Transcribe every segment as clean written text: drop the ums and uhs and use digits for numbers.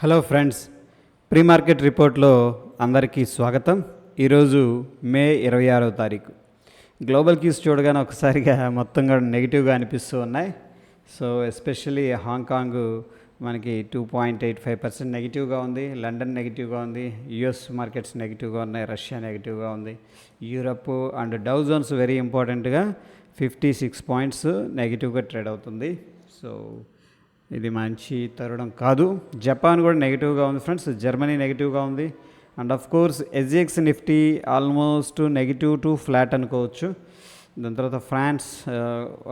Hello friends, pre market రిపోర్ట్లో అందరికీ స్వాగతం. ఈరోజు మే 26వ తారీఖు. గ్లోబల్ క్యూస్ చూడగానే ఒకసారిగా మొత్తం కూడా నెగిటివ్గా అనిపిస్తూ ఉన్నాయి. సో ఎస్పెషల్లీ హాంకాంగ్ మనకి 2.85% నెగిటివ్గా ఉంది, లండన్ నెగిటివ్గా ఉంది, యుఎస్ మార్కెట్స్ నెగిటివ్గా ఉన్నాయి, రష్యా నెగిటివ్గా ఉంది, Europe and Dow Jones very ఇంపార్టెంట్గా 56 పాయింట్స్ నెగిటివ్గా ట్రేడ్ అవుతుంది. సో ఇది మంచి తరుణం కాదు. జపాన్ కూడా నెగిటివ్గా ఉంది ఫ్రెండ్స్, జర్మనీ నెగిటివ్గా ఉంది, and of course SGX Nifty almost negative to flat అనుకోవచ్చు. దాని తర్వాత ఫ్రాన్స్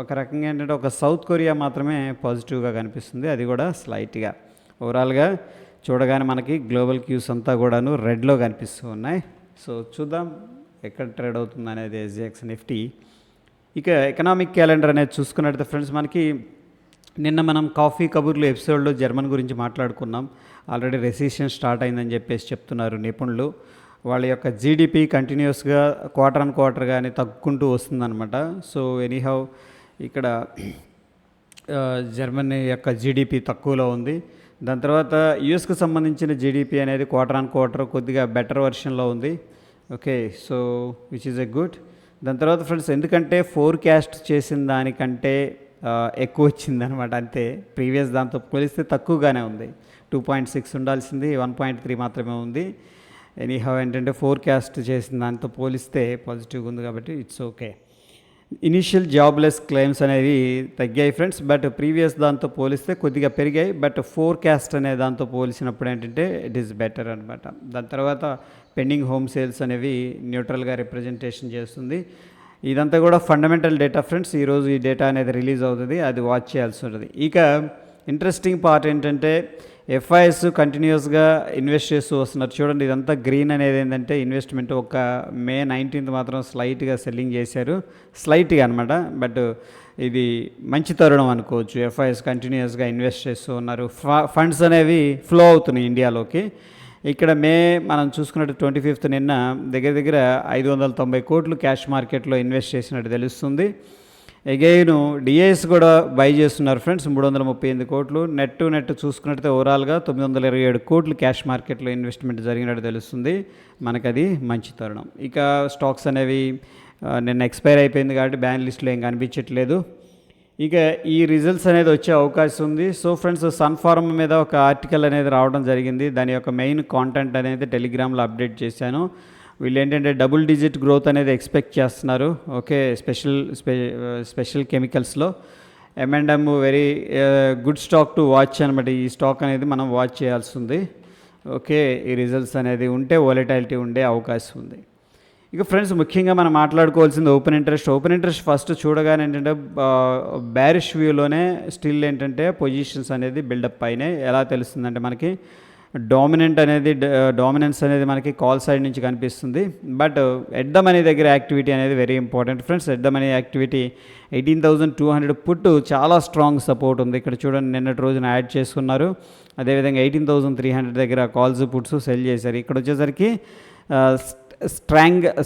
ఒక రకంగా ఏంటంటే ఒక సౌత్ కొరియా మాత్రమే పాజిటివ్గా కనిపిస్తుంది, అది కూడా స్లైట్గా. ఓవరాల్గా చూడగానే మనకి గ్లోబల్ క్యూస్ అంతా కూడాను రెడ్లో కనిపిస్తూ ఉన్నాయి. సో చూద్దాం ఎక్కడ ట్రేడ్ అవుతుంది అనేది ఎస్జిఎక్స్ నిఫ్టీ. ఇక ఎకనామిక్ క్యాలెండర్ అనేది చూసుకున్నట్లయితే ఫ్రెండ్స్, మనకి నిన్న మనం కాఫీ కబుర్లు ఎపిసోడ్లో జర్మన్ గురించి మాట్లాడుకున్నాం. ఆల్రెడీ రెసిషన్ స్టార్ట్ అయిందని చెప్పేసి చెప్తున్నారు నిపుణులు. వాళ్ళ యొక్క జీడిపి కంటిన్యూస్గా క్వార్టర్ ఆన్ క్వార్టర్ కానీ తగ్గుకుంటూ వస్తుందన్నమాట. సో ఎనీహౌ ఇక్కడ జర్మనీ యొక్క జీడిపి తక్కువలో ఉంది. దాని తర్వాత యుఎస్కి సంబంధించిన జీడిపి అనేది క్వార్టర్ ఆన్ క్వార్టర్ కొద్దిగా బెటర్ వర్షన్లో ఉంది. Okay, so which is a good. దాని తర్వాత ఫ్రెండ్స్, ఎందుకంటే ఫోర్కాస్ట్ చేసిన దానికంటే ఎక్కువ వచ్చిందనమాట, అంతే. ప్రీవియస్ దాంతో పోలిస్తే తక్కువగానే ఉంది. 2.6 ఉండాల్సింది 1.3 మాత్రమే ఉంది. ఎనీహౌ ఏంటంటే ఫోర్కాస్ట్ చేసిన దాంతో పోలిస్తే పాజిటివ్గా ఉంది కాబట్టి it's okay. Initial jobless claims అనేవి తగ్గాయి ఫ్రెండ్స్, బట్ ప్రీవియస్ దాంతో పోలిస్తే కొద్దిగా పెరిగాయి. బట్ ఫోర్కాస్ట్ అనే దాంతో పోలిసినప్పుడు ఏంటంటే ఇట్ ఈస్ బెటర్ అనమాట. దాని తర్వాత పెండింగ్ హోమ్ సేల్స్ అనేవి న్యూట్రల్గా రిప్రజెంటేషన్ చేస్తుంది. ఇదంతా కూడా ఫండమెంటల్ డేటా ఫ్రెండ్స్. ఈరోజు ఈ డేటా అనేది రిలీజ్ అవుతుంది, అది వాచ్ చేయాల్సి ఉంటుంది. ఇక ఇంట్రెస్టింగ్ పార్ట్ ఏంటంటే ఎఫ్ఐఎస్ కంటిన్యూస్గా ఇన్వెస్ట్ చేస్తూ వస్తున్నారు. చూడండి, ఇదంతా గ్రీన్ అనేది ఏంటంటే ఇన్వెస్ట్మెంట్. ఒక మే 19th మాత్రం స్లైట్గా సెల్లింగ్ చేశారు, స్లైట్గా అనమాట. బట్ ఇది మంచి తరుణం అనుకోవచ్చు. ఎఫ్ఐఎస్ కంటిన్యూస్గా ఇన్వెస్ట్ చేస్తూ ఉన్నారు, ఫండ్స్ అనేవి ఫ్లో అవుతున్నాయి ఇండియాలోకి. ఇక్కడ మనం చూసుకున్నట్టు 25th నిన్న దగ్గర దగ్గర 590 కోట్లు క్యాష్ మార్కెట్లో ఇన్వెస్ట్ చేసినట్టు తెలుస్తుంది. అగైన్ డిఐఎస్ కూడా బై చేస్తున్నారు ఫ్రెండ్స్, 338 కోట్లు. నెట్ చూసుకున్నట్టయితే ఓవరాల్గా 927 కోట్లు క్యాష్ మార్కెట్లో ఇన్వెస్ట్మెంట్ జరిగినట్టు తెలుస్తుంది. మనకది మంచి తరుణం. ఇక స్టాక్స్ అనేవి నిన్న ఎక్స్పైర్ అయిపోయింది కాబట్టి బ్యాన్ లిస్ట్లో ఏం కనిపించట్లేదు. ఇక ఈ రిజల్ట్స్ అనేది వచ్చే అవకాశం ఉంది. సో ఫ్రెండ్స్, సన్ఫార్మ్ మీద ఒక ఆర్టికల్ అనేది రావడం జరిగింది. దాని యొక్క మెయిన్ కాంటెంట్ అనేది టెలిగ్రామ్లో అప్డేట్ చేశాను. వీళ్ళు ఏంటంటే డబుల్ డిజిట్ గ్రోత్ అనేది ఎక్స్పెక్ట్ చేస్తున్నారు. ఓకే, స్పెషల్ కెమికల్స్లో M&M very good stock to watch అనమాట. ఈ స్టాక్ అనేది మనం వాచ్ చేయాల్సి ఉంది. ఓకే, ఈ రిజల్ట్స్ అనేది ఉంటే వాలటాలిటీ ఉండే అవకాశం ఉంది. ఇక ఫ్రెండ్స్, ముఖ్యంగా మనం మాట్లాడుకోవాల్సింది ఓపెన్ ఇంట్రెస్ట్ ఫస్ట్ చూడగానే ఏంటంటే బ్యారిష్ వ్యూలోనే స్టిల్ ఏంటంటే పొజిషన్స్ అనేది బిల్డప్ అయినాయి. ఎలా తెలుస్తుందంటే మనకి డామినెన్స్ అనేది మనకి కాల్ సైడ్ నుంచి కనిపిస్తుంది. బట్ ఎట్ ద మనీ దగ్గర యాక్టివిటీ అనేది very important friends. At the money activity 18,200 put చాలా స్ట్రాంగ్ సపోర్ట్ ఉంది. ఇక్కడ చూడండి, నిన్నటి రోజున యాడ్ చేసుకున్నారు. అదేవిధంగా 18,300 దగ్గర కాల్స్ పుట్స్ సెల్ చేశారు. ఇక్కడ వచ్చేసరికి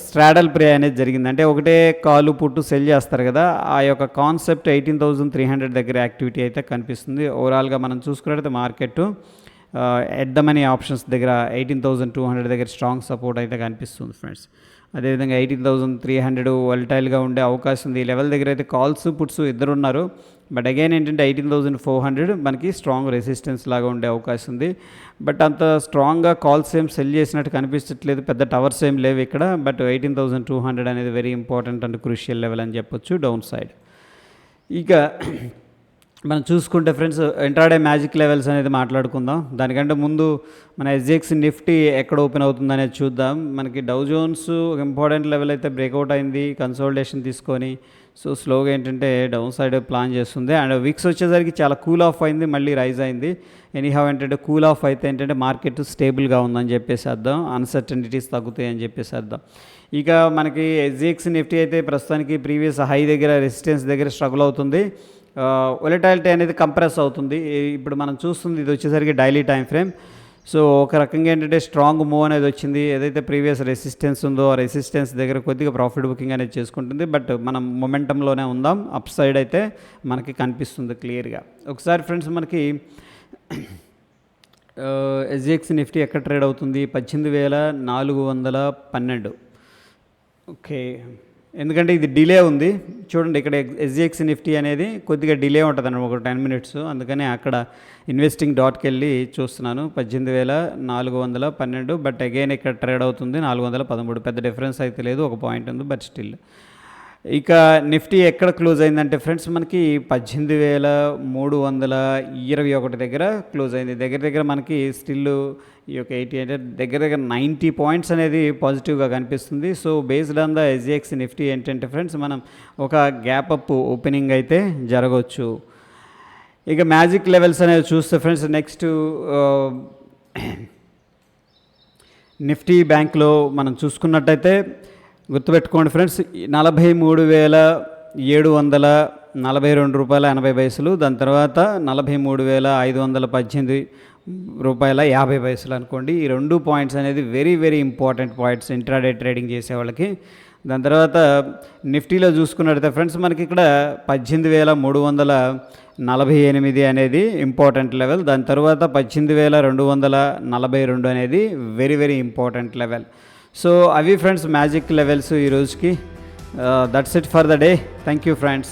స్ట్రాడల్ ప్రే అనేది జరిగింది. అంటే ఒకటే కాలు పుట్టు సెల్ చేస్తారు కదా, ఆ యొక్క కాన్సెప్ట్ 18,300 దగ్గర యాక్టివిటీ అయితే కనిపిస్తుంది. ఓవరాల్గా మనం చూసుకున్నట్లయితే market at the money options దగ్గర 18,200 దగ్గర స్ట్రాంగ్ సపోర్ట్ అయితే కనిపిస్తుంది ఫ్రెండ్స్. అదేవిధంగా 18,300 వల్టైల్గా ఉండే అవకాశం ఉంది. ఈ లెవెల్ దగ్గర అయితే కాల్స్ పుట్స్ ఇద్దరు ఉన్నారు. బట్ అగైన్ ఏంటంటే 18,400 మనకి స్ట్రాంగ్ రెసిస్టెన్స్ లాగా ఉండే అవకాశం ఉంది. బట్ అంత స్ట్రాంగ్గా కాల్స్ ఏం సెల్ చేసినట్టు కనిపించట్లేదు, పెద్ద టవర్స్ ఏం లేవు ఇక్కడ. బట్ 18,200 అనేది very important and crucial level అని చెప్పొచ్చు డౌన్ సైడ్. ఇక మనం చూసుకుంటే ఫ్రెండ్స్, ఇంట్రాడే మ్యాజిక్ లెవెల్స్ అనేది మాట్లాడుకుందాం. దానికంటే ముందు మన ఎస్జిఎక్స్ నిఫ్టీ ఎక్కడ ఓపెన్ అవుతుంది అనేది చూద్దాం. మనకి డౌ జోన్స్ ఒక ఇంపార్టెంట్ లెవెల్ అయితే బ్రేక్అవుట్ అయింది, కన్సోలిడేషన్ తీసుకొని. సో స్లోగా ఏంటంటే డౌన్ సైడ్ ప్లాన్ చేస్తుంది. అండ్ విక్స్ వచ్చేసరికి చాలా కూల్ ఆఫ్ అయింది, మళ్ళీ రైజ్ అయింది. ఎనీహౌ ఏంటంటే కూల్ ఆఫ్ అయితే ఏంటంటే మార్కెట్ స్టేబుల్గా ఉందని చెప్పేసి అర్థం, అన్సర్టనిటీస్ తగ్గుతాయి అని చెప్పేసి అర్థం. ఇక మనకి ఎస్జిఎక్స్ నిఫ్టీ అయితే ప్రస్తుతానికి ప్రీవియస్ హై దగ్గర రెసిస్టెన్స్ దగ్గర స్ట్రగుల్ అవుతుంది. వొలటాలిటీ అనేది కంప్రెస్ అవుతుంది. ఇప్పుడు మనం చూస్తుంది ఇది వచ్చేసరికి డైలీ టైం ఫ్రేమ్. సో ఒక రకంగా ఏంటంటే స్ట్రాంగ్ మూవ్ అనేది వచ్చింది. ఏదైతే ప్రీవియస్ రెసిస్టెన్స్ ఉందో ఆ రెసిస్టెన్స్ దగ్గర కొద్దిగా ప్రాఫిట్ బుకింగ్ అనేది చేసుకుంటుంది. బట్ మనం మొమెంటంలోనే ఉందాం, అప్ సైడ్ అయితే మనకి కనిపిస్తుంది క్లియర్గా. ఒకసారి ఫ్రెండ్స్, మనకి ఎస్జిఎక్స్ నిఫ్టీ ఎక్కడ ట్రేడ్ అవుతుంది? 18,412. ఓకే, ఎందుకంటే ఇది డిలే ఉంది చూడండి. ఇక్కడ ఎస్జిఎక్స్ నిఫ్టీ అనేది కొద్దిగా డిలే ఉంటుంది అన్నమాట, ఒక 10 మినిట్స్. అందుకని అక్కడ ఇన్వెస్టింగ్ డాట్కి వెళ్ళి చూస్తున్నాను. 18,412. బట్ అగైన్ ఇక్కడ ట్రేడ్ అవుతుంది 413. పెద్ద డిఫరెన్స్ అయితే లేదు, ఒక పాయింట్ ఉంది, బట్ స్టిల్. ఇక నిఫ్టీ ఎక్కడ క్లోజ్ అయిందంటే ఫ్రెండ్స్ మనకి 18,321 దగ్గర క్లోజ్ అయింది. దగ్గర దగ్గర మనకి స్టిల్ ఈ యొక్క 88 దగ్గర దగ్గర 90 పాయింట్స్ అనేది పాజిటివ్గా కనిపిస్తుంది. So based on the SGX Nifty ఏంటంటే ఫ్రెండ్స్ మనం ఒక గ్యాప్ అప్ ఓపెనింగ్ అయితే జరగవచ్చు. ఇక మ్యాజిక్ లెవెల్స్ అనేది చూస్తే ఫ్రెండ్స్ నెక్స్ట్ నిఫ్టీ బ్యాంక్లో మనం చూసుకున్నట్టయితే గుర్తుపెట్టుకోండి ఫ్రెండ్స్, 43,742 రూపాయల 80 పైసలు. దాని తర్వాత 43,518 రూపాయల 50 పైసలు అనుకోండి. ఈ 2 పాయింట్స్ అనేది very very important points intraday trading చేసే వాళ్ళకి. దాని తర్వాత నిఫ్టీలో చూసుకున్నట్టయితే ఫ్రెండ్స్ మనకి ఇక్కడ 18,348 అనేది ఇంపార్టెంట్ లెవెల్. దాని తర్వాత 18,242 అనేది very very important level. So అవి ఫ్రెండ్స్ మ్యాజిక్ లెవెల్స్ ఈ రోజుకి. That's it for the day. Thank you friends.